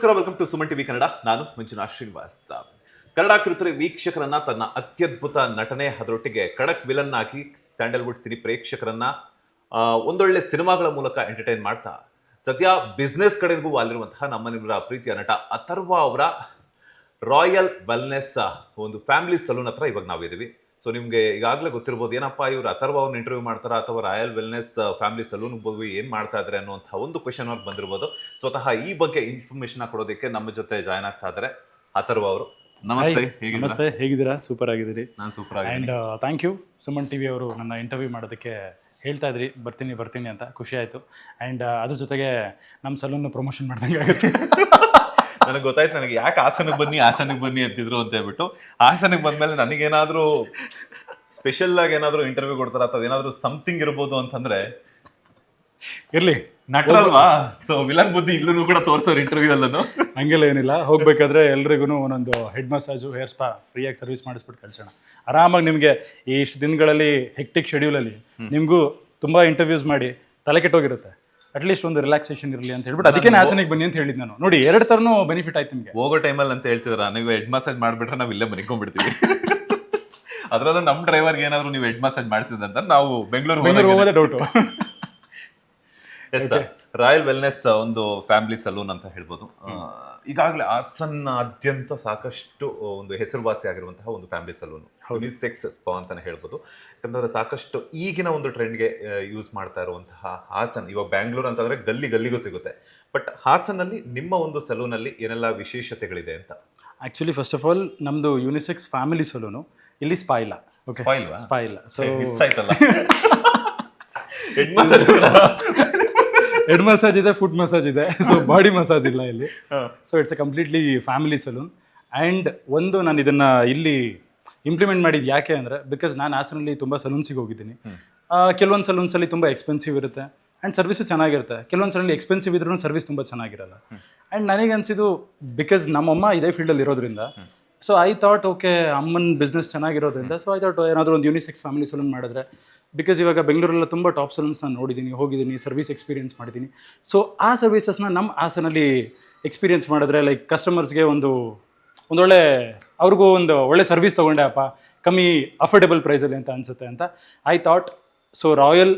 ನಮಸ್ಕಾರ, welcome to Suman TV Kannada. ನಾನು ಮಂಜುನಾಥ್ ಶ್ರೀನಿವಾಸ್. ಕನ್ನಡ ಕಿರುತೆರೆ ವೀಕ್ಷಕರನ್ನ ತನ್ನ ಅತ್ಯದ್ಭುತ ನಟನೆ ಅದರೊಟ್ಟಿಗೆ ಖಡಕ್ ವಿಲನ್ ಆಗಿ ಸ್ಯಾಂಡಲ್ವುಡ್ ಸಿನಿ ಪ್ರೇಕ್ಷಕರನ್ನ ಒಂದೊಳ್ಳೆ ಸಿನಿಮಾಗಳ ಮೂಲಕ ಎಂಟರ್ಟೈನ್ ಮಾಡ್ತಾ ಸದ್ಯ ಬಿಸ್ನೆಸ್ ಕಡೆಗೂ ವಾಲಿರುವಂತಹ ನಿಮ್ಮರ ಪ್ರೀತಿಯ ನಟ ಅಥರ್ವ ಅವರ ರಾಯಲ್ ವೆಲ್ನೆಸ್ ಒಂದು ಫ್ಯಾಮಿಲಿ ಸಲೂನ್ ಹತ್ರ ಇವಾಗ ನಾವಿದ್ದೀವಿ. ಸೊ ನಿಮಗೆ ಈಗಾಗಲೇ ಗೊತ್ತಿರ್ಬೋದು, ಏನಪ್ಪ ಇವರು ಅಥರ್ವ ಅವ್ರನ್ನ ಇಂಟರ್ವ್ಯೂ ಮಾಡ್ತಾರಾ ಅಥವಾ ರಾಯಲ್ ವೆಲ್ನೆಸ್ ಫ್ಯಾಮಿಲಿ ಸಲೂನ್ ಹೋಗಿ ಏನು ಮಾಡ್ತಾ ಇದ್ದಾರೆ ಅನ್ನುವಂಥ ಒಂದು ಕ್ವೆಶನ್ ಮಾರ್ಕ್ ಬಂದಿರ್ಬೋದು. ಸ್ವತಃ ಈ ಬಗ್ಗೆ ಇನ್ಫಾರ್ಮೇಶನ್ ಕೊಡೋದಕ್ಕೆ ನಮ್ಮ ಜೊತೆ ಜಾಯ್ನ್ ಆಗ್ತಾ ಇದ್ದಾರೆ ಅಥರ್ವ ಅವರು. ನಮಸ್ತೆ. ನಮಸ್ತೆ, ಹೇಗಿದ್ದೀರಾ? ಸೂಪರ್ ಆಗಿದ್ದೀರಿ. ನಾನು ಸೂಪರ್ ಆಗಿ. And thank you Suman TV ಅವರು ನನ್ನ ಇಂಟರ್ವ್ಯೂ ಮಾಡೋದಕ್ಕೆ ಹೇಳ್ತಾ ಇದ್ರಿ ಬರ್ತೀನಿ ಅಂತ ಖುಷಿ ಆಯಿತು. ಆ್ಯಂಡ್ ಅದ್ರ ಜೊತೆಗೆ ನಮ್ಮ ಸಲೂನ್ ಪ್ರಮೋಷನ್ ಮಾಡ್ದಂಗೆ ಆಗುತ್ತೆ. ನನಗೆ ಗೊತ್ತಾಯ್ತು, ನನಗೆ ಯಾಕೆ ಹಾಸನಕ್ಕೆ ಬನ್ನಿ ಅಂತಿದ್ರು ಅಂತ ಹೇಳ್ಬಿಟ್ಟು. ಹಾಸನಕ್ಕೆ ಬಂದಮೇಲೆ ನನಗೇನಾದರೂ ಸ್ಪೆಷಲ್ ಆಗಿ ಏನಾದರೂ ಇಂಟರ್ವ್ಯೂ ಕೊಡ್ತಾರ ಅಥವಾ ಏನಾದರೂ ಸಮಥಿಂಗ್ ಇರ್ಬೋದು ಅಂತಂದ್ರೆ ಇರಲಿ, ನಟರಲ್ವಾ, ಸೊ ವಿಲನ್ ಬುದ್ಧಿ ಇಲ್ಲೂ ಕೂಡ ತೋರಿಸೋರು ಇಂಟರ್ವ್ಯೂ ಅಲ್ಲೂ. ಹಂಗೆಲ್ಲ ಏನಿಲ್ಲ, ಹೋಗ್ಬೇಕಾದ್ರೆ ಎಲ್ರಿಗೂ ಒಂದೊಂದು ಹೆಡ್ ಮಸಾಜು, ಹೇರ್ ಸ್ಪಾ ಫ್ರೀಯಾಗಿ ಸರ್ವಿಸ್ ಮಾಡಿಸ್ಬಿಟ್ಟು ಕಳ್ಸೋಣ. ಆರಾಮಾಗಿ ನಿಮಗೆ ಈ ಇಷ್ಟು ದಿನಗಳಲ್ಲಿ ಹೆಕ್ಟಿಕ್ ಶೆಡ್ಯೂಲಲ್ಲಿ ನಿಮಗೂ ತುಂಬ ಇಂಟರ್ವ್ಯೂಸ್ ಮಾಡಿ ತಲೆ ಕೆಟ್ಟೋಗಿರುತ್ತೆ. ಅಟ್ಲೀಸ್ಟ್ ಒಂದು ರಿಲ್ಯಾಕ್ಸೇಷನ್ ಇರಲಿ ಅಂತ ಹೇಳ್ಬಿಟ್ಟು ಅದಕ್ಕೆ ಹಾಸನಿಗೆ ಬನ್ನಿ ಅಂತ ಹೇಳಿದ್ದು ನಾನು. ನೋಡಿ, ಎರಡು ಥರನೂ ಬೆನಿಫಿಟ್ ಆಯ್ತು ನಿಮಗೆ. ಹೋಗೋ ಟೈಮಲ್ಲಿ ಅಂತ ಹೇಳ್ತಿದ್ರ, ನೀವು ಹೆಡ್ ಮಸಾಜ್ ಮಾಡಿಬಿಟ್ರೆ ನಾವು ಇಲ್ಲೇ ಮನಿಕೊಂಡ್ಬಿಡ್ತೀವಿ. ಅದರಲ್ಲೂ ನಮ್ಮ ಡ್ರೈವರ್ಗೆ ಏನಾದರೂ ನೀವು ಹೆಡ್ ಮಸಾಜ್ ಮಾಡಿಸಿದಂತ ನಾವು ಬೆಂಗಳೂರು ಹೋಗೋದೇ doubt. Yes sir, royal wellness ಒಂದು ಫ್ಯಾಮಿಲಿ ಸಲೂನ್ ಅಂತ ಹೇಳ್ಬೋದು. ಈಗಾಗಲೇ ಹಾಸನ್ನಾದ್ಯಂತ ಸಾಕಷ್ಟು ಒಂದು ಹೆಸರುವಾಸಿ ಆಗಿರುವಂತಹ ಒಂದು ಫ್ಯಾಮಿಲಿ ಸಲೂನ್, ಯುನಿಸೆಕ್ಸ್ ಸ್ಪಾ ಅಂತಾನೆ ಹೇಳ್ಬೋದು. ಯಾಕಂದ್ರೆ ಸಾಕಷ್ಟು ಈಗಿನ ಒಂದು ಟ್ರೆಂಡ್ಗೆ ಯೂಸ್ ಮಾಡ್ತಾ ಇರುವಂತಹ ಹಾಸನ್, ಇವಾಗ ಬ್ಯಾಂಗ್ಳೂರ್ ಅಂತಂದ್ರೆ ಗಲ್ಲಿಗೂ ಸಿಗುತ್ತೆ. ಬಟ್ ಹಾಸನಲ್ಲಿ ನಿಮ್ಮ ಒಂದು ಸಲೂನಲ್ಲಿ ಏನೆಲ್ಲ ವಿಶೇಷತೆಗಳಿದೆ ಅಂತ? ಆ್ಯಕ್ಚುಲಿ ಫಸ್ಟ್ ಆಫ್ ಆಲ್ ನಮ್ಮದು ಯುನಿಸೆಕ್ಸ್ ಫ್ಯಾಮಿಲಿ ಸಲೂನು. ಇಲ್ಲಿ ಸ್ಪಾ ಇಲ್ಲ. ಓಕೆ, ಸ್ಪಾ ಇಲ್ಲ. ಸೊ ಮಿಸ್ ಆಯ್ತಲ್ಲ. ಹೆಡ್ ಮಸಾಜ್ ಹೆಡ್ ಮಸಾಜ್ ಇದೆ, ಫುಟ್ ಮಸಾಜ್ ಇದೆ, ಸೊ ಬಾಡಿ ಮಸಾಜ್ ಇಲ್ಲ ಇಲ್ಲಿ. So it's A completely family salon. And ಒಂದು ನಾನು ಇದನ್ನು ಇಲ್ಲಿ ಇಂಪ್ಲಿಮೆಂಟ್ ಮಾಡಿದ್ದು ಯಾಕೆ ಅಂದರೆ, ಬಿಕಾಸ್ ನಾನು ಹಾಸನಲ್ಲಿ ತುಂಬ ಸಲೂನ್ಸಿಗೆ ಹೋಗಿದ್ದೀನಿ. ಕೆಲವೊಂದು ಸಲೂನ್ಸಲ್ಲಿ ತುಂಬ ಎಕ್ಸ್ಪೆನ್ಸಿವ್ ಇರುತ್ತೆ ಆ್ಯಂಡ್ ಸರ್ವಿಸು ಚೆನ್ನಾಗಿರುತ್ತೆ. ಕೆಲವೊಂದು ಸಲಲ್ಲಿ ಎಕ್ಸ್ಪೆನ್ಸಿವ್ ಇದ್ರೂ ಸರ್ವಿಸ್ ತುಂಬ ಚೆನ್ನಾಗಿರಲ್ಲ. ಆ್ಯಂಡ್ ನನಗೆ ಅನಿಸಿದ್ದು, ಬಿಕಾಸ್ ನಮ್ಮಮ್ಮ ಇದೇ ಫೀಲ್ಡಲ್ಲಿ ಇರೋದ್ರಿಂದ, ಸೊ ಐ ಥಾಟ್ ಓಕೆ, ಅಮ್ಮನ ಬಿಸ್ನೆಸ್ ಚೆನ್ನಾಗಿರೋದ್ರಿಂದ, ಸೊ ಐ ಥಾಟ್ ಏನಾದರೂ ಒಂದು ಯುನಿಸೆಕ್ಸ್ ಫ್ಯಾಮಿಲಿ ಸಲೂನ್ ಮಾಡಿದ್ರೆ, ಬಿಕಾಸ್ ಇವಾಗ ಬೆಂಗಳೂರೆಲ್ಲ ತುಂಬ ಟಾಪ್ ಸಲೂನ್ಸ್ ನಾನು ನೋಡಿದ್ದೀನಿ, ಹೋಗಿದ್ದೀನಿ, ಸರ್ವಿಸ್ ಎಕ್ಸ್ಪೀರಿಯನ್ಸ್ ಮಾಡಿದ್ದೀನಿ. ಸೊ ಆ ಸರ್ವಿಸಸ್ನ ನಮ್ಮ ಹಾಸನಲ್ಲಿ ಎಕ್ಸ್ಪೀರಿಯನ್ಸ್ ಮಾಡಿದ್ರೆ, ಲೈಕ್ ಕಸ್ಟಮರ್ಸ್ಗೆ ಒಂದೊಳ್ಳೆ ಅವ್ರಿಗೂ ಒಂದು ಒಳ್ಳೆ ಸರ್ವಿಸ್ ತೊಗೊಂಡೆ ಅಪ್ಪ, ಕಮ್ಮಿ ಅಫೋರ್ಡೆಬಲ್ ಪ್ರೈಸಲ್ಲಿ ಅಂತ ಅನಿಸುತ್ತೆ ಅಂತ I thought. So royal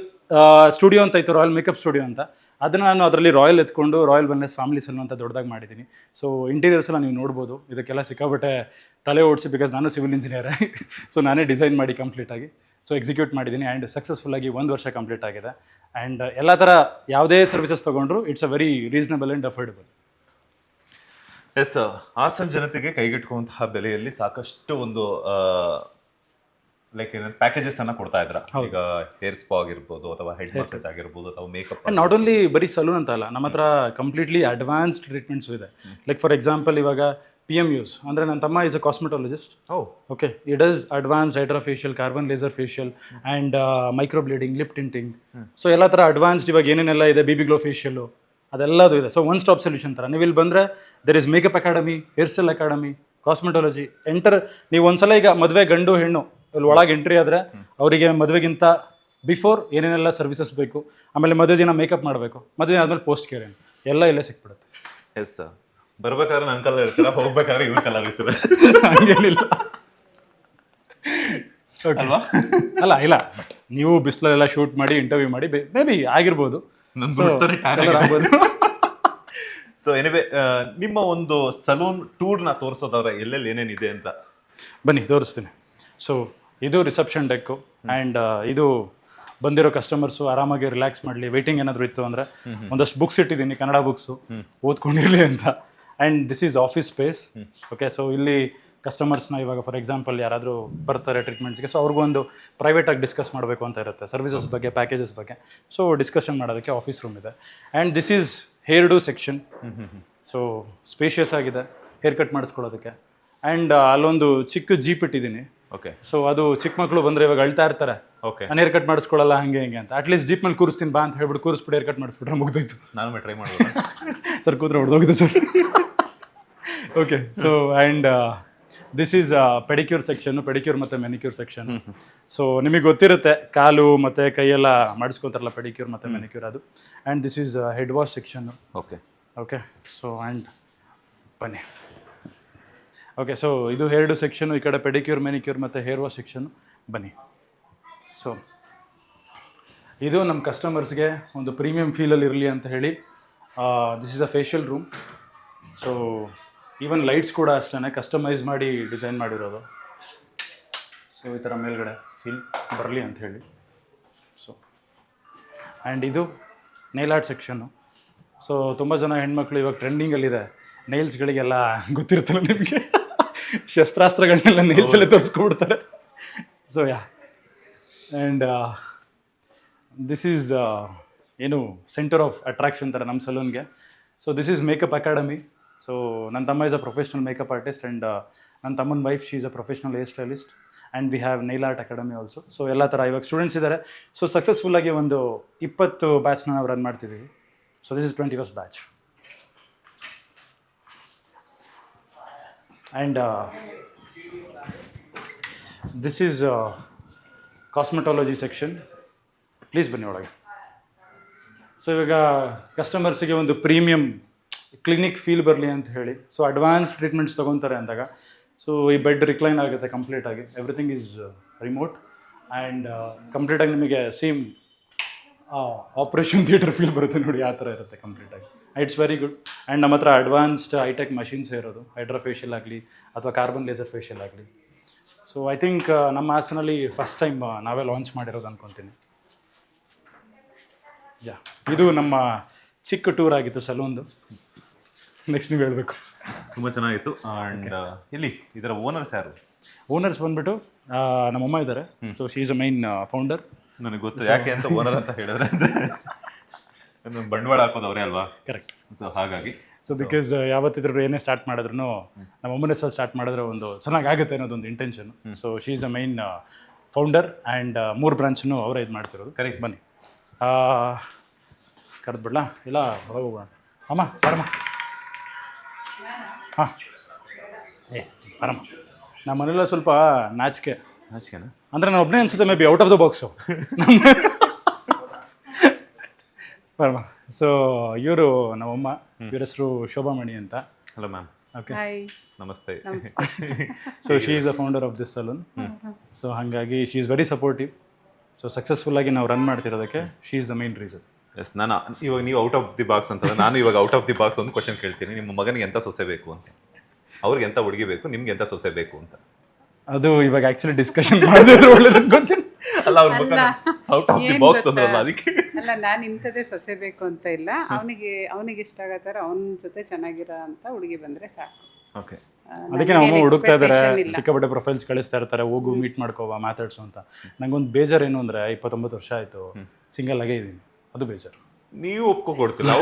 studio ಅಂತ ಇತ್ತು, ರಾಯಲ್ ಮೇಕಪ್ ಸ್ಟುಡಿಯೋ ಅಂತ. ಅದನ್ನು ನಾನು ಅದರಲ್ಲಿ ರಾಯಲ್ ಎತ್ಕೊಂಡು ರಾಯಲ್ ವೆಲ್ನೆಸ್ ಫ್ಯಾಮಿಲಿ ಸಲೂನ್ ಅಂತ ದೊಡ್ಡದಾಗಿ ಮಾಡಿದ್ದೀನಿ. ಸೊ ಇಂಟೀರಿಯರ್ಸ್ ಎಲ್ಲ ನೀವು ನೋಡ್ಬೋದು. ಇದಕ್ಕೆಲ್ಲ ಸಿಕ್ಕಾಬಟ್ಟೆ ತಲೆ ಓಡಿಸಿ, ಬಿಕಾಸ್ ನಾನು ಸಿವಿಲ್ ಇಂಜಿನಿಯರ್. ಸೊ ನಾನೇ ಡಿಸೈನ್ ಮಾಡಿ ಕಂಪ್ಲೀಟಾಗಿ ಸೊ ಎಕ್ಸಿಕ್ಯೂಟ್ ಮಾಡಿದ್ದೀನಿ. ಆ್ಯಂಡ್ ಸಕ್ಸಸ್ಫುಲ್ಲಾಗಿ 1 ವರ್ಷ ಕಂಪ್ಲೀಟ್ ಆಗಿದೆ. ಆ್ಯಂಡ್ ಎಲ್ಲ ಥರ ಯಾವುದೇ ಸರ್ವಿಸಸ್ ತೊಗೊಂಡ್ರು it's a very reasonable and affordable. Yes, Hassan ಜನತೆಗೆ ಕೈಗೆಟುಕುವಂತಹ ಬೆಲೆಯಲ್ಲಿ ಸಾಕಷ್ಟು ಒಂದು ಲೈಕ್ ಏನಾದ್ರು ಪ್ಯಾಕೇಜಸ್ ಅನ್ನ ಕೊಡ್ತಾ ಇದ್ರ. ಈಗ ಹೇರ್ ಸ್ಪಾ ಆಗಿರ್ಬೋದು, ಅಥವಾ ಹೆಡ್ ಮಸಾಜ್ ಆಗಿರ್ಬೋದು, ಅಥವಾ ಮೇಕಪ್. ನಾಟ್ ಓನ್ಲಿ ಬರೀ ಸಲೂನ್ ಅಂತ ಅಲ್ಲ, ನಮ್ಮ ಹತ್ರ ಕಂಪ್ಲೀಟ್ಲಿ ಅಡ್ವಾನ್ಸ್ಡ್ ಟ್ರೀಟ್ಮೆಂಟ್ಸು ಇದೆ. ಲೈಕ್ ಫಾರ್ ಎಕ್ಸಾಂಪಲ್, ಇವಾಗ PMUs ಅಂದರೆ ನನ್ನ ತಮ್ಮ is a cosmetologist. Okay, it does advanced hydra facial, carbon laser facial and micro bleeding, lip tinting. So ಎಲ್ಲ ಥರ ಅಡ್ವಾನ್ಸ್ಡ್ ಇವಾಗ ಏನೇನೆಲ್ಲ ಇದೆ, BB ಗ್ಲೋ ಫೇಶಿಯಲ್ಲು, ಅದೆಲ್ಲದು ಇದೆ. ಸೊ ಒನ್ ಸ್ಟಾಪ್ ಸೊಲ್ಯೂಷನ್ ಥರ. ನೀವು ಇಲ್ಲಿ ಬಂದರೆ there is makeup academy, hair style academy, cosmetology. ನೀವು ಒಂದ್ಸಲ ಈಗ ಮದುವೆ ಗಂಡು ಹೆಣ್ಣು ಇಲ್ಲಿ ಒಳಗೆ ಎಂಟ್ರಿ ಆದರೆ, ಅವರಿಗೆ ಮದುವೆಗಿಂತ ಬಿಫೋರ್ ಏನೇನೆಲ್ಲ ಸರ್ವಿಸಸ್ ಬೇಕು, ಆಮೇಲೆ ಮದುವೆ ದಿನ ಮೇಕಪ್ ಮಾಡಬೇಕು, ಮದುವೆ ಆದಮೇಲೆ ಪೋಸ್ಟ್ ಕೇರ್ ಎಲ್ಲ ಇಲ್ಲೇ ಸಿಕ್ಬಿಡುತ್ತೆ. ಎಸ್ ಸರ್, ಬರ್ಬೇಕಾದ್ರೆ ನನ್ನ ಕಲರ್ ಇರ್ತೀರ, ಹೋಗ್ಬೇಕಾದ್ರೆ ಇವ್ರ ಕಲರ್ ಇರ್ತೀರ, ಹಂಗೇನಿಲ್ಲ ಅಲ್ವಾ? ಇಲ್ಲ, ಬಟ್ ನೀವು ಬಿಸಿಲೆಲ್ಲ ಶೂಟ್ ಮಾಡಿ ಇಂಟರ್ವ್ಯೂ ಮಾಡಿ ಮೇ ಬಿ ಆಗಿರ್ಬೋದು. ಸೊ ಎನಿವೆ, ನಿಮ್ಮ ಒಂದು ಸಲೂನ್ ಟೂರ್ನ ತೋರಿಸೋದಾದ್ರೆ ಎಲ್ಲೆಲ್ಲಿ ಏನೇನಿದೆ ಅಂತ ಬನ್ನಿ ತೋರಿಸ್ತೀನಿ. ಸೊ ಇದು ರಿಸೆಪ್ಷನ್ ಡೆಕ್ಕು. ಆ್ಯಂಡ್ ಇದು ಬಂದಿರೋ ಕಸ್ಟಮರ್ಸು ಆರಾಮಾಗಿ ರಿಲ್ಯಾಕ್ಸ್ ಮಾಡಲಿ, ವೆಯ್ಟಿಂಗ್ ಏನಾದರೂ ಇತ್ತು ಅಂದರೆ ಒಂದಷ್ಟು ಬುಕ್ಸ್ ಇಟ್ಟಿದ್ದೀನಿ, ಕನ್ನಡ ಬುಕ್ಸು, ಓದ್ಕೊಂಡಿರಲಿ ಅಂತ. And this is office space. Okay, so ಇಲ್ಲಿ ಕಸ್ಟಮರ್ಸ್ನ ಇವಾಗ ಫಾರ್ ಎಕ್ಸಾಂಪಲ್ ಯಾರಾದರೂ ಬರ್ತಾರೆ ಟ್ರೀಟ್ಮೆಂಟ್ಸ್ಗೆ, ಸೊ ಅವ್ರಿಗೊಂದು ಪ್ರೈವೇಟಾಗಿ ಡಿಸ್ಕಸ್ ಮಾಡಬೇಕು ಅಂತ ಇರುತ್ತೆ, ಸರ್ವಿಸಸ್ ಬಗ್ಗೆ, ಪ್ಯಾಕೇಜಸ್ ಬಗ್ಗೆ. ಸೊ ಡಿಸ್ಕಷನ್ ಮಾಡೋದಕ್ಕೆ ಆಫೀಸ್ ರೂಮ್ ಇದೆ. And this is hair do section. So spacious ಆಗಿದೆ ಹೇರ್ ಕಟ್ ಮಾಡಿಸ್ಕೊಳ್ಳೋದಕ್ಕೆ. ಆ್ಯಂಡ್ ಅಲ್ಲೊಂದು ಚಿಕ್ಕ ಜೀಪ್ ಇಟ್ಟಿದ್ದೀನಿ. ಓಕೆ, ಸೊ ಅದು ಚಿಕ್ಕ ಮಕ್ಕಳು ಬಂದರೆ ಇವಾಗ ಅಳ್ತಾ ಇರ್ತಾರೆ, ಓಕೆ ನಾನು ಹೇರ್ ಕಟ್ ಮಾಡಿಸ್ಕೊಳ್ಳಲ್ಲ ಹಂಗೆ ಹಿಂಗೆ ಅಂತ. ಅಟ್ಲೀಸ್ಟ್ ಜೀಪ್ ಮೇಲೆ ಕೂರಿಸ್ತೀನಿ ಬಾ ಅಂತ ಹೇಳ್ಬಿಟ್ಟು ಕೂರಿಸ್ಬಿಟ್ಟು ಹೇರ್ ಕಟ್ ಮಾಡಿಸ್ಬಿಟ್ರೆ ಮುಗ್ದೋಯ್ತು. ನಾನು ಟ್ರೈ ಮಾಡ್ಬೋದು ಸರ್, ಕೂತ್ರೆ ಹೊಡೆದೋಗಿದೆ sir. Okay, so and this is pedicure section, pedicure ಮತ್ತು ಮೆನಿಕ್ಯೂರ್ ಸೆಕ್ಷನ್. ಸೊ ನಿಮಗೆ ಗೊತ್ತಿರುತ್ತೆ, ಕಾಲು ಮತ್ತು ಕೈಯೆಲ್ಲ ಮಾಡಿಸ್ಕೊತಾರಲ್ಲ ಪೆಡಿಕ್ಯೂರ್ ಮತ್ತು ಮೆನಿಕ್ಯೂರ್, ಅದು. And this is head wash section. Okay, okay, so and ಬನ್ನಿ. ಓಕೆ, ಸೊ ಇದು ಹೇರ್ ಡು ಸೆಕ್ಷನು, ಈ ಕಡೆ ಪೆಡಿಕ್ಯೂರ್ ಮೆನಿಕ್ಯೂರ್ ಮತ್ತು ಹೇರ್ ವಾಶ್ ಸೆಕ್ಷನು. ಬನ್ನಿ. ಸೊ ಇದು ನಮ್ಮ ಕಸ್ಟಮರ್ಸ್ಗೆ ಒಂದು ಪ್ರೀಮಿಯಂ ಫೀಲಲ್ಲಿ ಇರಲಿ ಅಂತ ಹೇಳಿ this is a facial room. So even lights ಕೂಡ ಅಷ್ಟೇ ಕಸ್ಟಮೈಸ್ ಮಾಡಿ ಡಿಸೈನ್ ಮಾಡಿರೋದು. ಸೊ ಈ ಥರ ಮೇಲ್ಗಡೆ ಫೀಲ್ ಬರಲಿ ಅಂತ ಹೇಳಿ. ಸೊ ಆ್ಯಂಡ್ ಇದು ನೇಲ್ ಆರ್ಟ್ ಸೆಕ್ಷನ್ನು. ಸೊ ತುಂಬ ಜನ ಹೆಣ್ಮಕ್ಳು ಇವಾಗ ಟ್ರೆಂಡಿಂಗಲ್ಲಿದೆ ನೈಲ್ಸ್ಗಳಿಗೆಲ್ಲ ಗೊತ್ತಿರುತ್ತಲ್ಲ ನಿಮಗೆ, ಶಸ್ತ್ರಾಸ್ತ್ರಗಳನ್ನೆಲ್ಲ ನೈಲ್ಸಲ್ಲೇ ತೋರಿಸ್ಕೊಬಿಡ್ತಾರೆ. So yeah, and this is ಏನು ಸೆಂಟರ್ ಆಫ್ ಅಟ್ರಾಕ್ಷನ್ ಥರ ನಮ್ಮ ಸಲೂನ್ಗೆ. So this is makeup academy. So ನನ್ನ ತಮ್ಮ is a professional makeup artist and ನನ್ನ ತಮ್ಮನ wife she is a professional hair stylist and we have nail art academy also. So ಎಲ್ಲ ಥರ ಇವಾಗ ಸ್ಟೂಡೆಂಟ್ಸ್ ಇದ್ದಾರೆ. ಸೊ ಸಕ್ಸಸ್ಫುಲ್ಲಾಗಿ ಒಂದು 20 ಬ್ಯಾಚ್ನ ನಾವು ರನ್ ಮಾಡ್ತಿದ್ದೀವಿ. So this is 21st batch. And this is cosmetology section. Please ಬನ್ನಿ ಒಳಗೆ. ಸೊ ಇವಾಗ ಕಸ್ಟಮರ್ಸಿಗೆ ಒಂದು ಪ್ರೀಮಿಯಂ ಕ್ಲಿನಿಕ್ ಫೀಲ್ ಬರಲಿ ಅಂತ ಹೇಳಿ ಸೊ ಅಡ್ವಾನ್ಸ್ ಟ್ರೀಟ್ಮೆಂಟ್ಸ್ ತೊಗೊತಾರೆ ಅಂದಾಗ ಸೊ ಈ ಬೆಡ್ ರಿಕ್ಲೈನ್ ಆಗುತ್ತೆ ಕಂಪ್ಲೀಟಾಗಿ. ಎವ್ರಿಥಿಂಗ್ ಈಸ್ ರಿಮೋಟ್ ಆ್ಯಂಡ್ ಕಂಪ್ಲೀಟಾಗಿ ನಿಮಗೆ ಸೇಮ್ ಆಪ್ರೇಷನ್ ಥಿಯೇಟರ್ ಫೀಲ್ ಬರುತ್ತೆ ನೋಡಿ, ಆ ಥರ ಇರುತ್ತೆ ಕಂಪ್ಲೀಟಾಗಿ. It's very good. ಆ್ಯಂಡ್ ನಮ್ಮ ಹತ್ರ ಅಡ್ವಾನ್ಸ್ಡ್ ಹೈಟೆಕ್ ಮಷಿನ್ಸ್ ಇರೋದು, ಹೈಡ್ರಾ ಫೇಶಿಯಲ್ ಆಗಲಿ ಅಥವಾ ಕಾರ್ಬನ್ ಲೇಸರ್ ಫೇಶಿಯಲ್ ಆಗಲಿ. ಸೊ ಐ ಥಿಂಕ್ ನಮ್ಮ ಹಾಸನಲ್ಲಿ ಫಸ್ಟ್ ಟೈಮ್ ನಾವೇ ಲಾಂಚ್ ಮಾಡಿರೋದು ಅನ್ಕೊತೀನಿ. ಯಾ, ಇದು ನಮ್ಮ ಚಿಕ್ಕ ಟೂರ್ ಆಗಿತ್ತು ಸಲೂನ್ದು. ನೆಕ್ಸ್ಟ್ ನೀವು ಹೇಳಬೇಕು. ತುಂಬ ಚೆನ್ನಾಗಿತ್ತು. ಆ್ಯಂಡ್ ಇಲ್ಲಿ ಇದರ ಓನರ್ಸ್ ಯಾರು? ಓನರ್ಸ್ ಬಂದ್ಬಿಟ್ಟು ನಮ್ಮಮ್ಮ ಇದ್ದಾರೆ. So she is a main founder. ನನಗೆ ಗೊತ್ತು ಯಾಕೆ ಅಂತ ಓನರ್ ಅಂತ ಹೇಳಿದ್ರೆ ಬಂಡವಾಳ ಹಾಕೋದು ಅವರೇ ಅಲ್ವಾ? ಕರೆಕ್ಟ್. ಸೊ ಹಾಗಾಗಿ ಸೊ ಬಿಕಾಸ್ ಯಾವತ್ತಿದ್ರು ಏನೇ ಸ್ಟಾರ್ಟ್ ಮಾಡಿದ್ರು ನಮ್ಮಮ್ಮನೇ ಸಹ ಸ್ಟಾರ್ಟ್ ಮಾಡಿದ್ರೆ ಒಂದು ಚೆನ್ನಾಗಾಗುತ್ತೆ ಅನ್ನೋದೊಂದು intention. So she is a main founder and 3 ಬ್ರಾಂಚನ್ನು ಅವರೇ ಇದು ಮಾಡ್ತಿರೋದು. ಕರೆಕ್ಟ್. ಬನ್ನಿ ಕರೆದ್ಬಿಡ್ಲಾ? ಇಲ್ಲ ಹೊರಗೆ ಹೋಗೋಣ. ಅಮ್ಮ ಬರಮ್ಮ. ಹಾಂ, ಬರಮ್ಮ. ನಮ್ಮ ಮನೆಯಲ್ಲ ಸ್ವಲ್ಪ ನಾಚಿಕೆ ಅಂದರೆ ನಾನು ಒಬ್ಬನೇ ಅನ್ಸುತ್ತೆ, maybe out of the box. ಬರಮ್ಮ. ಸೊ ಇವರು ನಮ್ಮಮ್ಮ, ಇವ್ರ ಹೆಸರು ಶೋಭಾಮಣಿ ಅಂತ. Hello ma'am. ಓಕೆ, ನಮಸ್ತೆ. So she is a founder of this salon. So ಹಾಗಾಗಿ she is very supportive. So ಸಕ್ಸಸ್ಫುಲ್ಲಾಗಿ ನಾವು ರನ್ ಮಾಡ್ತಿರೋದಕ್ಕೆ she is the main reason. Yes, ನಾನು ಇವಾಗ ನೀವು ಔಟ್ ಆಫ್ ದಿ ಬಾಕ್ಸ್ ಅಂತಂದ್ರೆ ನಾನು ಇವಾಗ ಔಟ್ ಆಫ್ ದಿ ಬಾಕ್ಸ್ ಒಂದು ಕ್ವಶನ್ ಕೇಳ್ತೀನಿ. ನಿಮ್ಮ ಮಗನಿಗೆ ಎಂಥ ಸೊಸೆ ಬೇಕು ಅಂತ, ಅವ್ರಿಗೆ ಎಂಥ ಹುಡುಗಿ ಬೇಕು, ನಿಮ್ಗೆ ಎಂಥ ಸೊಸೆ ಬೇಕು ಅಂತ. ಅದು ಇವಾಗ ಆಕ್ಚುಲಿ ಡಿಸ್ಕಷನ್ ಮಾಡಿದ್ರೆ ಒಳ್ಳೇದು ಅನ್ಕೊಂತೀನಿ. ಅಲ್ಲ, ಅವ್ರ ಮಗ ಔಟ್ ಆಫ್ ದಿ ಬಾಕ್ಸ್ ಅಂದ್ರಲ್ಲ ಅದಕ್ಕೆ. ಅಲ್ಲ, ನಾನು ಇಂಥದ್ದೇ ಸೊಸೆ ಬೇಕು ಅಂತ ಇಲ್ಲ. ಅವನಿಗೆ ಇಷ್ಟ ಆಗೋ ಥರ ಅವನ ಜೊತೆ ಚೆನ್ನಾಗಿರೋ ಅಂತ ಹುಡುಗಿ ಬಂದರೆ ಸಾಕು. ಓಕೆ. ಅದಕ್ಕೆ ನಮ್ಮ ಹುಡುಕ್ತಾ ಇದ್ದಾರೆ, ಸಿಕ್ಕಾಪಟ್ಟೆ ಪ್ರೊಫೈಲ್ಸ್ ಕಳಿಸ್ತಾ ಇರ್ತಾರೆ, ಹೋಗು ಮೀಟ್ ಮಾಡ್ಕೋವ ಮಾತಾಡ್ಸು ಅಂತ. ನಂಗೊಂದು ಬೇಜಾರು ಏನು ಅಂದರೆ 29 ವರ್ಷ ಆಯಿತು, ಸಿಂಗಲ್ ಆಗೇ ಇದ್ದೀನಿ, ಅದು ಬೇಜಾರು. ನೀವು ಒಪ್ಕೊಡ್ತಿಲ್ಲ,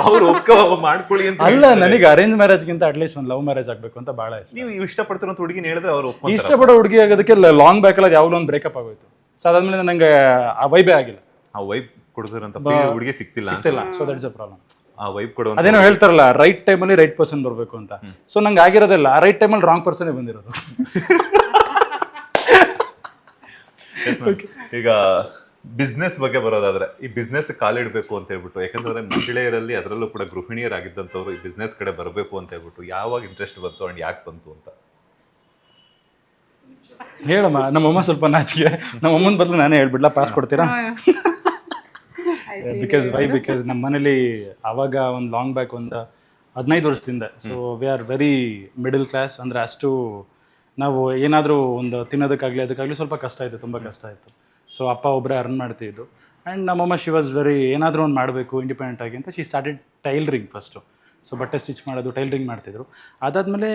ಅವ್ರು ಒಪ್ಕೊ ಮಾಡ್ಕೊಳ್ಳಿ ಅಂತ. ಅಲ್ಲ, ನನಗೆ ಅರೇಂಜ್ ಮ್ಯಾರೇಜ್ಗಿಂತ ಅಟ್ಲೀಸ್ಟ್ ಒಂದು ಲವ್ ಮ್ಯಾರೇಜ್ ಆಗಬೇಕು ಅಂತ ಭಾಳ ಇಷ್ಟ. ನೀವು ಇಷ್ಟಪಡ್ತಿರೋ ಹುಡುಗಿನ ಹೇಳಿದ್ರೆ ಅವ್ರು ಇಷ್ಟಪಡೋ ಹುಡುಗಿ ಆಗೋದಕ್ಕೆ ಲಾಂಗ್ ಬ್ಯಾಕಲ್ಲಿ ಯಾವಾಗಲೂ ಒಂದು ಬ್ರೇಕಪ್ ಆಗೋಯ್ತು. ಸೊ ಅದಾದ್ಮೇಲೆ ನನಗೆ ಆ ವೈಬೇ ಆಗಿಲ್ಲ, ಆ ವೈಬ್ ಕೊಡ್ತಿರೋಂಥ ಹುಡುಗಿ ಸಿಗ್ತಿಲ್ಲ. So that's a problem. ಆ ವೈಬ್ ಕೊಡೋ ಅದೇನೋ ಹೇಳ್ತಾರಲ್ಲ, ರೈಟ್ ಟೈಮಲ್ಲಿ ರೈಟ್ ಪರ್ಸನ್ ಬರಬೇಕು ಅಂತ. ಸೊ ನಂಗೆ ಆಗಿರೋದಿಲ್ಲ, ಆ ರೈಟ್ ಟೈಮಲ್ಲಿ ರಾಂಗ್ ಪರ್ಸನೇ ಬಂದಿರೋದು. ಈಗ ಬಿಸ್ನೆಸ್ ಬಗ್ಗೆ ಬರೋದಾದ್ರೆ, ಈ ಬಿಸ್ನೆಸ್ ಕಾಲಿಡಬೇಕು ಅಂತ ಹೇಳ್ಬಿಟ್ಟು, ಯಾಕಂದ್ರೆ ಮಹಿಳೆಯರಲ್ಲಿ ಅದರಲ್ಲೂ ಕೂಡ ಗೃಹಿಣಿಯರಾಗಿದ್ದಂಥವ್ರು ಈ ಬಿಸ್ನೆಸ್ ಕಡೆ ಬರಬೇಕು ಅಂತ ಹೇಳ್ಬಿಟ್ಟು ಯಾವಾಗ ಇಂಟ್ರೆಸ್ಟ್ ಬಂತು ಅಂಡ್ ಯಾಕೆ ಬಂತು ಅಂತ ಹೇಳಮ್ಮ. ನಮ್ಮಮ್ಮ ಸ್ವಲ್ಪ ನಾಚಿಕೆ, ನಮ್ಮಮ್ಮನ ಬದಲು ನಾನೇ ಹೇಳ್ಬಿಡ್ಲಾ, ಪಾಸ್ ಕೊಡ್ತೀರಾ? ಬಿಕಾಸ್ ನಮ್ಮ ಮನೇಲಿ ಆವಾಗ ಒಂದು ಲಾಂಗ್ ಬ್ಯಾಕ್ ಒಂದು 15 ವರ್ಷದಿಂದ, so we are very middle class. ಅಂದರೆ ಅಷ್ಟು ನಾವು ಏನಾದರೂ ಒಂದು ತಿನ್ನೋದಕ್ಕಾಗಲಿ ಅದಕ್ಕಾಗಲಿ ಸ್ವಲ್ಪ ಕಷ್ಟ ಆಯಿತು, ತುಂಬ ಕಷ್ಟ ಆಯಿತು. ಸೊ ಅಪ್ಪ ಒಬ್ಬರೇ ಅರ್ನ್ ಮಾಡ್ತಿದ್ದು. ಆ್ಯಂಡ್ ನಮ್ಮಮ್ಮ ಶಿ ವಾಸ್ ವೆರಿ ಏನಾದರೂ ಒಂದು ಮಾಡಬೇಕು ಇಂಡಿಪೆಂಡೆಂಟ್ ಆಗಿ ಅಂತ she started tailoring first. So ಬಟ್ಟೆ ಸ್ಟಿಚ್ ಮಾಡೋದು, ಟೈಲರಿಂಗ್ ಮಾಡ್ತಿದ್ರು. ಅದಾದಮೇಲೆ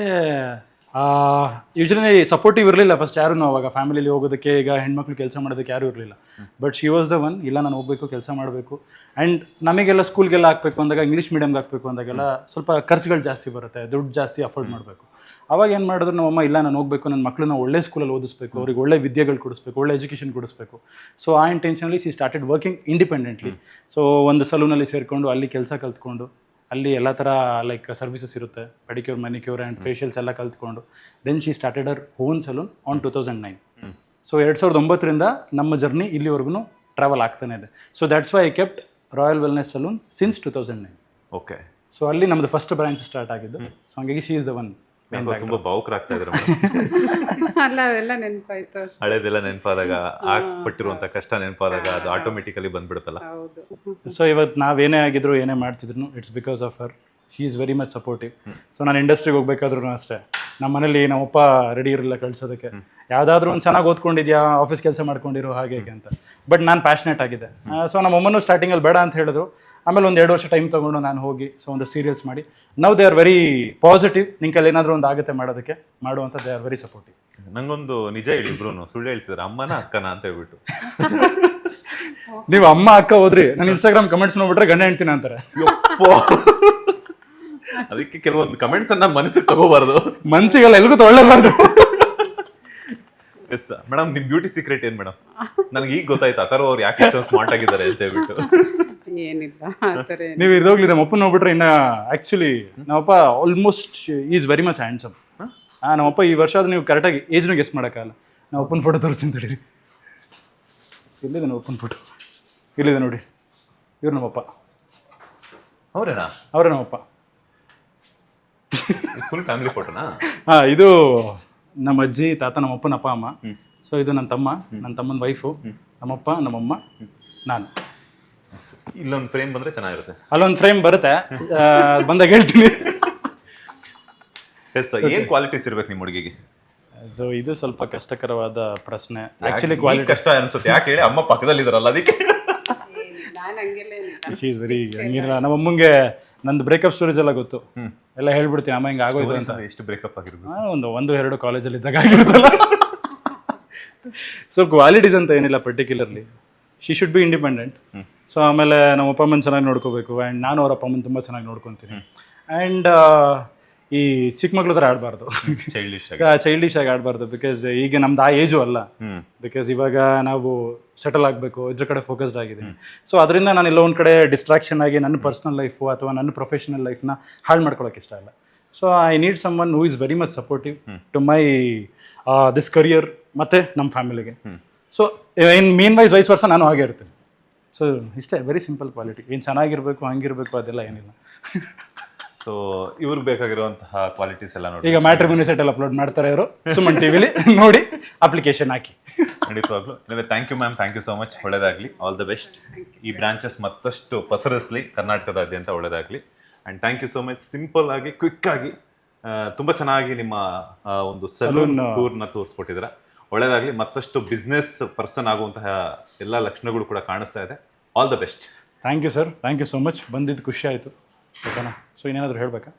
ಯೂಶ್ವಲಿ ಸಪೋರ್ಟಿವ್ ಇರಲಿಲ್ಲ ಫಸ್ಟ್ ಯಾರೂ. ಅವಾಗ ಫ್ಯಾಮಿಲಿಲಿ ಹೋಗೋದಕ್ಕೆ, ಈಗ ಹೆಣ್ಮಕ್ಳು ಕೆಲಸ ಮಾಡೋದಕ್ಕೆ ಯಾರೂ ಇರಲಿಲ್ಲ. But she was the one, ಇಲ್ಲ ನಾನು ಹೋಗಬೇಕು, ಕೆಲಸ ಮಾಡಬೇಕು. ಆ್ಯಂಡ್ ನಮಗೆಲ್ಲ ಸ್ಕೂಲ್ಗೆಲ್ಲ ಹಾಕಬೇಕು ಅಂದಾಗ, ಇಂಗ್ಲೀಷ್ ಮೀಡಿಯಮ್ಗೆ ಹಾಕಬೇಕು ಅಂದಾಗೆಲ್ಲ ಸ್ವಲ್ಪ ಖರ್ಚುಗಳು ಜಾಸ್ತಿ ಬರುತ್ತೆ, ದುಡ್ಡು ಜಾಸ್ತಿ ಅಫೋರ್ಡ್ ಮಾಡಬೇಕು. ಅವಾಗ ಏನು ಮಾಡಿದ್ರು ನಮ್ಮಮ್ಮ, ಇಲ್ಲ ನಾನು ಹೋಗಬೇಕು, ನನ್ನ ಮಕ್ಕಳನ್ನ ಒಳ್ಳೆ ಸ್ಕೂಲಲ್ಲಿ ಓದಿಸ್ಬೇಕು, ಅವ್ರಿಗೆ ಒಳ್ಳೆ ವಿದ್ಯೆಗಳು ಕೊಡಿಸ್ಬೇಕು, ಒಳ್ಳೆ ಎಜುಕೇಷನ್ ಕೊಡಿಸ್ಬೇಕು. ಸೊ ಆ ಇಂಟೆನ್ಷನಲ್ಲಿ she started working independently. So ಒಂದು ಸಲೂನಲ್ಲಿ ಸೇರಿಕೊಂಡು ಅಲ್ಲಿ ಕೆಲಸ ಕಲ್ತ್ಕೊಂಡು, ಅಲ್ಲಿ ಎಲ್ಲ ಥರ ಲೈಕ್ ಸರ್ವಿಸಸ್ ಇರುತ್ತೆ, ಪೆಡಿಕ್ಯೂರ್ ಮೆನಿಕ್ಯೂರ್ ಆ್ಯಂಡ್ ಫೇಶಿಯಲ್ಸ್ ಎಲ್ಲ ಕಲ್ತ್ಕೊಂಡು then she started our own salon on 2009. So 2009ರಿಂದ ನಮ್ಮ ಜರ್ನಿ ಇಲ್ಲಿವರೆಗೂ ಟ್ರಾವೆಲ್ ಆಗ್ತಾನೆ ಇದೆ. So that's why I kept Royal Wellness Salon since 2009. Okay. So ಅಲ್ಲಿ ನಮ್ಮದು ಫಸ್ಟ್ ಬ್ರಾಂಚ್ ಸ್ಟಾರ್ಟ್ ಆಗಿದ್ದು. ಸೊ ಹಂಗಾಗಿ ಶಿ ಇಸ್ ದ ಒನ್. ತುಂಬಾ ಭಾವುಕರಾಗ್ತಾ ಇದ್ರು ಅಲ್ಲ ಅವೆಲ್ಲ ನೆನಪಾಯ್ತು ಅಷ್ಟೇ. ಹಳೇದೆಲ್ಲ ನೆನಪಾದಾಗ ಪಟ್ಟಿರುವಂತ ಕಷ್ಟ ನೆನಪಾದಾಗ ಅದು ಆಟೋಮೆಟಿಕಲಿ ಬಂದ್ಬಿಡುತ್ತಲ್ಲ. ಹೌದು. ಸೊ ಇವತ್ತು ನಾವೇನೇ ಆಗಿದ್ರು ಏನೇ ಮಾಡ್ತಿದ್ರು it's because of her. She is very much supportive. So ನಾನು ಇಂಡಸ್ಟ್ರಿಗೆ ಹೋಗ್ಬೇಕಾದ್ರೂ ಅಷ್ಟೇ ನಮ್ಮ ಮನೇಲಿ ನಮ್ಮಪ್ಪ ರೆಡಿ ಇರಲಿಲ್ಲ ಕಳ್ಸೋದಕ್ಕೆ. ಯಾವುದಾದ್ರೂ ಒಂದು ಚೆನ್ನಾಗಿ ಓದ್ಕೊಂಡಿದ್ಯಾ, ಆಫೀಸ್ ಕೆಲಸ ಮಾಡ್ಕೊಂಡಿರೋ ಹಾಗೆ ಹೀಗೆ ಅಂತ. ಬಟ್ ನಾನು ಪ್ಯಾಷನೇಟ್ ಆಗಿದೆ. ಸೊ ನಮ್ಮಮ್ಮನೂ ಸ್ಟಾರ್ಟಿಂಗಲ್ಲಿ ಬೇಡ ಅಂತ ಹೇಳಿದ್ರು. ಆಮೇಲೆ ಒಂದು 2 ವರ್ಷ ಟೈಮ್ ತೊಗೊಂಡು ನಾನು ಹೋಗಿ ಸೊ ಒಂದು ಸೀರಿಯಲ್ಸ್ ಮಾಡಿ now they are very positive. ನಿಂಕಲ್ಲಿ ಏನಾದರೂ ಒಂದು ಆಗುತ್ತೆ ಮಾಡೋದಕ್ಕೆ ಮಾಡುವಂಥ ದೇ ಆರ್ ವೆರಿ ಸಪೋರ್ಟಿವ್. ನಂಗೊಂದು ನಿಜ ಹೇಳಿ, ಇಬ್ರು ಸುಳ್ಳು ಹೇಳ್ತಿದ್ದಾರೆ, ಅಮ್ಮನ ಅಕ್ಕನ ಅಂತ ಹೇಳ್ಬಿಟ್ಟು. ನೀವು ಅಮ್ಮ ಅಕ್ಕ ಹೋದ್ರಿ, ನಾನು ಇನ್ಸ್ಟಾಗ್ರಾಮ್ ಕಮೆಂಟ್ಸ್ ನೋಡ್ಬಿಟ್ರೆ ಗಂಡ ಹೆಂಡ್ತೀನಿ ಅಂತಾರೆ. ಅದಕ್ಕೆ ಕೆಲವೊಂದು ಕಮೆಂಟ್ಸ್ ಅನ್ನ ಮನಸ್ಸಿಗೆ ತಗೋಬಾರ್ದು, ಮನ್ಸಿಗೆಲ್ಲ ಎಲ್ಗೂ ತೊಗೊಳ್ಳಬಾರ್ದು. ಎಸ್ ಮೇಡಮ್, ನಿಮ್ ಬ್ಯೂಟಿ ಸೀಕ್ರೆಟ್ ಏನ್ ಮೇಡಮ್? ನನಗೆ ಈಗ ಗೊತ್ತಾಯ್ತು ಅಥರ್ವ ಅವ್ರು ಯಾಕೆ ಇಷ್ಟೊಂದು ಸ್ಮಾರ್ಟ್ ಆಗಿದ್ದಾರೆ ಅಂತ ಹೇಳ್ಬಿಟ್ಟು. ಏನಿಲ್ಲ ಆ ಥರ ಏನು. ನೀವು ಇರೋಗ್ಲಿ ನಮ್ಮ ಅಪ್ಪನ ನೋಡ್ಬಿಟ್ರೆ ಇನ್ನ ಆಕ್ಚುಲಿ ನಮ್ಮಪ್ಪ almost is very much handsome. ನಮ್ಮಪ್ಪ ಈ ವರ್ಷ ಅದು ನೀವು ಕರೆಕ್ಟಾಗಿ ಏಜ್ನು ಗೆಸ್ ಮಾಡೋಕ್ಕಾಗಲ್ಲ. ನಾವು ಅಪ್ಪನ ಫೋಟೋ ತೋರಿಸ್ತೀನಿ ತಡೀರಿ. ಇಲ್ಲಿದೆ ನಮ್ಮ ಅಪ್ಪನ ಫೋಟೋ, ಇಲ್ಲಿದೆ ನೋಡಿ. ಇವ್ರು ನಮ್ಮಪ್ಪ. ಅವ್ರೇನಾ? ಅವರೇ ನಮ್ಮಪ್ಪ. ಫುಲ್ ಫ್ಯಾಮಿಲಿ ಫೋಟೋನಾ? ಇದು ನಮ್ಮ ಅಜ್ಜಿ, ತಾತ, ನಮ್ಮಪ್ಪನ ಅಪ್ಪ ಅಮ್ಮ. ಸೊ ಇದು ನನ್ನ ತಮ್ಮ, ನನ್ನ ತಮ್ಮನ ವೈಫು, ನಮ್ಮಪ್ಪ, ನಮ್ಮಮ್ಮ, ನಾನು. ಇಲ್ಲೊಂದು ಫ್ರೇಮ್ ಬಂದ್ರೆ ಚೆನ್ನಾಗಿರುತ್ತೆ. ಅಲ್ಲೊಂದು ಫ್ರೇಮ್ ಬರುತ್ತೆ, ಬಂದಾಗ ಹೇಳ್ತೀನಿ. ಎಸ್, ಏನ್ ಕ್ವಾಲಿಟೀಸ್ ಇರ್ಬೇಕು ನಿಮ್ಮ ಹುಡುಗಿಗೆ? ಇದು ಸ್ವಲ್ಪ ಕಷ್ಟಕರವಾದ ಪ್ರಶ್ನೆ. ಆಕ್ಚುಲಿ ಕಷ್ಟ ಅನ್ಸುತ್ತೆ. ಯಾಕೆ ಹೇಳಿ, ಅಮ್ಮ ಪಕ್ಕದಲ್ಲಿ ಇದಾರಲ್ಲ ಅದಕ್ಕೆ. ನಾನು ಹಂಗೆಲ್ಲ ಏನಿಲ್ಲ. ಶೀ ಇಸ್ ವೆರಿ ಹಂಗೇನಿಲ್ಲ. ನಮ್ಮ ಅಮ್ಮಂಗೆ ನಂದು ಬ್ರೇಕಪ್ ಸ್ಟೋರೀಸ್ ಎಲ್ಲ ಗೊತ್ತು, ಎಲ್ಲ ಹೇಳ್ಬಿಡ್ತೀನಿ. ಅಮ್ಮ ಹಿಂಗೆ ಆಗೋಯ್ತು ಅಂತ. ಎಷ್ಟು ಬ್ರೇಕಪ್ ಆಗಿರೋದು? ಒಂದು 2 ಕಾಲೇಜಲ್ಲಿ ಇದ್ದಾಗ ಆಗಿರುತ್ತಲ್ಲ. ಸೊ ಕ್ವಾಲಿಟೀಸ್ ಅಂತ ಏನಿಲ್ಲ particularly. She should be independent. So ಆಮೇಲೆ ನಮ್ಮ ಅಪ್ಪ ಅಮ್ಮನ ಚೆನ್ನಾಗಿ ನೋಡ್ಕೋಬೇಕು. ಆ್ಯಂಡ್ ನಾನು ಅವ್ರ ಅಪ್ಪ ಅಮ್ಮನ ತುಂಬ ಚೆನ್ನಾಗಿ ನೋಡ್ಕೊತೀನಿ. ಆ್ಯಂಡ್ ಈ ಚಿಕ್ಕ ಮಕ್ಳ ಥರ ಆಡಬಾರ್ದು, ಚೈಲ್ಡಿಶ್ ಆಗಿ ಆಡಬಾರ್ದು. ಬಿಕಾಸ್ ಈಗ ನಮ್ದು ಆ ಏಜು ಅಲ್ಲ. ಬಿಕಾಸ್ ಇವಾಗ ನಾವು ಸೆಟಲ್ ಆಗಬೇಕು, ಇದ್ರ ಕಡೆ ಫೋಕಸ್ಡ್ ಆಗಿದ್ದೀನಿ. ಸೊ ಅದರಿಂದ ನಾನು ಎಲ್ಲೋ ಒಂದು ಕಡೆ ಡಿಸ್ಟ್ರಾಕ್ಷನ್ ಆಗಿ ನನ್ನ ಪರ್ಸ್ನಲ್ ಲೈಫು ಅಥವಾ ನನ್ನ ಪ್ರೊಫೆಷನಲ್ ಲೈಫ್ನ ಹಾಳು ಮಾಡ್ಕೊಳಕ್ಕೆ ಇಷ್ಟ ಇಲ್ಲ. So I need someone who is very much supportive to my this career ಮತ್ತು ನಮ್ಮ ಫ್ಯಾಮಿಲಿಗೆ. ಸೊ ಇನ್ ಮೀನ್ ವೈಸ್ ವರ್ಷ ನಾನು ಹಾಗೆ ಇರ್ತೀನಿ. ಸೊ ಇಷ್ಟೇ, ವೆರಿ ಸಿಂಪಲ್ ಕ್ವಾಲಿಟಿ. ಏನು ಚೆನ್ನಾಗಿರ್ಬೇಕು, ಹಂಗಿರ್ಬೇಕು ಅದೆಲ್ಲ ಏನಿಲ್ಲ. ಸೊ ಇವ್ರಿಗೆ ಬೇಕಾಗಿರುವಂತಹ ಕ್ವಾಲಿಟೀಸ್ ಎಲ್ಲ ನೋಡಿ ಈಗ ಮ್ಯಾಟ್ರಿಮೋನಿ ಸೈಟಲ್ಲಿ ಅಪ್ಲೋಡ್ ಮಾಡ್ತಾರೆ ಇವರು, ಸುಮನ್ ಟಿವಿಲಿ ನೋಡಿ ಅಪ್ಲಿಕೇಶನ್ ಹಾಕಿ. ಖಂಡಿತವಾಗ್ಲೂ. Thank you ma'am, thank you so much. ಒಳ್ಳೇದಾಗಲಿ, ಆಲ್ ದ ಬೆಸ್ಟ್. ಈ ಬ್ರಾಂಚಸ್ ಮತ್ತಷ್ಟು ಪಸರಿಸಲಿ, ಕರ್ನಾಟಕದಾದ್ಯಂತ ಒಳ್ಳೇದಾಗಲಿ. And thank you so much. Simple ಆಗಿ, ಕ್ವಿಕ್ ಆಗಿ, ತುಂಬ ಚೆನ್ನಾಗಿ ನಿಮ್ಮ ಒಂದು ಸಲೂನ್ ಟೂರ್ನ ತೋರಿಸ್ಕೊಟ್ಟಿದ್ದೀರಾ. ಒಳ್ಳೇದಾಗಲಿ. ಮತ್ತಷ್ಟು ಬಿಸ್ನೆಸ್ ಪರ್ಸನ್ ಆಗುವಂತಹ ಎಲ್ಲ ಲಕ್ಷಣಗಳು ಕೂಡ ಕಾಣಿಸ್ತಾ ಇದೆ. All the best. Thank you sir, thank you so much. ಬಂದಿದ್ದು ಖುಷಿ ಆಯಿತು. ಓಕೆನಾ? ಸೊ ಇನ್ನೇನಾದರೂ ಹೇಳಬೇಕಾ?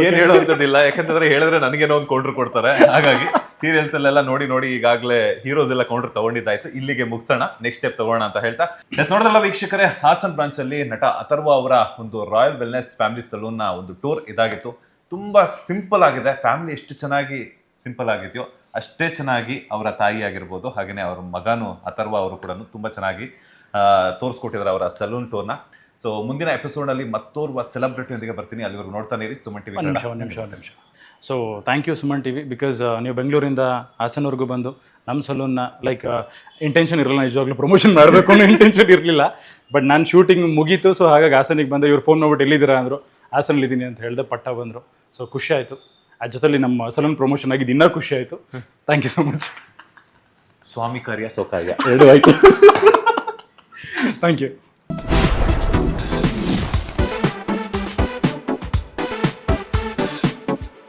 ಏನು ಹೇಳುವಂಥದ್ದಿಲ್ಲ, ಯಾಕಂತಂದ್ರೆ ಹೇಳಿದ್ರೆ ನನಗೇನೋ ಒಂದು ಕೌಂಟ್ರ್ ಕೊಡ್ತಾರೆ. ಹಾಗಾಗಿ ಸೀರಿಯಲ್ಸ್ ಅಲ್ಲೆಲ್ಲ ನೋಡಿ ನೋಡಿ ಈಗಾಗಲೇ ಹೀರೋಸ್ ಎಲ್ಲ ಕೌಂಟ್ರ್ ತಗೊಂಡಿದ್ದಾಯ್ತು. ಇಲ್ಲಿಗೆ ಮುಗಿಸೋಣ, ನೆಕ್ಸ್ಟ್ ಸ್ಟೆಪ್ ತಗೋಣ ಅಂತ ಹೇಳ್ತಾ, ನೋಡಿದ್ರಲ್ಲ ವೀಕ್ಷಕರೇ, ಹಾಸನ್ ಬ್ರಾಂಚ್ ಅಲ್ಲಿ ನಟ ಅಥರ್ವ ಅವರ ಒಂದು ರಾಯಲ್ ವೆಲ್ನೆಸ್ ಫ್ಯಾಮಿಲಿ ಸಲೂನ್ನ ಒಂದು ಟೂರ್ ಇದಾಗಿತ್ತು. ತುಂಬಾ ಸಿಂಪಲ್ ಆಗಿದೆ. ಫ್ಯಾಮಿಲಿ ಎಷ್ಟು ಚೆನ್ನಾಗಿ ಸಿಂಪಲ್ ಆಗಿದೆಯೋ ಅಷ್ಟೇ ಚೆನ್ನಾಗಿ ಅವರ ತಾಯಿ ಆಗಿರ್ಬೋದು, ಹಾಗೆಯೇ ಅವ್ರ ಮಗನೂ ಅಥರ್ವ ಅವರು ಕೂಡ ತುಂಬ ಚೆನ್ನಾಗಿ ತೋರಿಸ್ಕೊಟ್ಟಿದ್ದಾರೆ ಅವರ ಸಲೂನ್ ಟೂರ್ನ. ಸೊ ಮುಂದಿನ ಎಪಿಸೋಡಲ್ಲಿ ಮತ್ತೋರ್ವ ಸೆಲೆಬ್ರಿಟಿಯೊಂದಿಗೆ ಬರ್ತೀನಿ. ಅಲ್ಲಿವರೆಗೂ ನೋಡ್ತಾನೆ ಇರಿ ಸುಮನ್ ಟಿವಿ. ಒಂದು ನಿಮಿಷ. So thank you Suman TV. Because ನೀವು ಬೆಂಗಳೂರಿಂದ ಹಾಸನವರೆಗೂ ಬಂದು ನಮ್ಮ ಸಲೂನ್ನ ಲೈಕ್ ಇಂಟೆನ್ಷನ್ ಇರಲಿಲ್ಲ, ನಿಜವಾಗ್ಲೂ ಪ್ರಮೋಷನ್ ಮಾಡಬೇಕು ಅನ್ನೋ ಇಂಟೆನ್ಷನ್ ಇರಲಿಲ್ಲ. ಬಟ್ ನಾನು ಶೂಟಿಂಗ್ ಮುಗೀತು. ಸೊ ಹಾಗಾಗಿ ಹಾಸನಿಗೆ ಬಂದೆ. ಇವ್ರು ಫೋನ್ ಮಾಡ್ಬಿಟ್ಟು ಎಲ್ಲಿದ್ದೀರಾ ಅಂದರು. ಹಾಸನಲ್ಲಿದ್ದೀನಿ ಅಂತ ಹೇಳಿದೆ. ಪಟ್ಟ ಬಂದರು. ಸೊ ಖುಷಿ ಆಯಿತು. ಆ ಜೊತೆಲಿ ನಮ್ಮ ಸಲೂನ್ ಪ್ರಮೋಷನ್ ಆಗಿದ್ದು ಇನ್ನೂ ಖುಷಿ ಆಯಿತು. Thank you so much. ಸ್ವಾಮಿ ಕಾರ್ಯ ಸೌಕಾರ್ಯ 2 ಆಯಿತು. Thank you.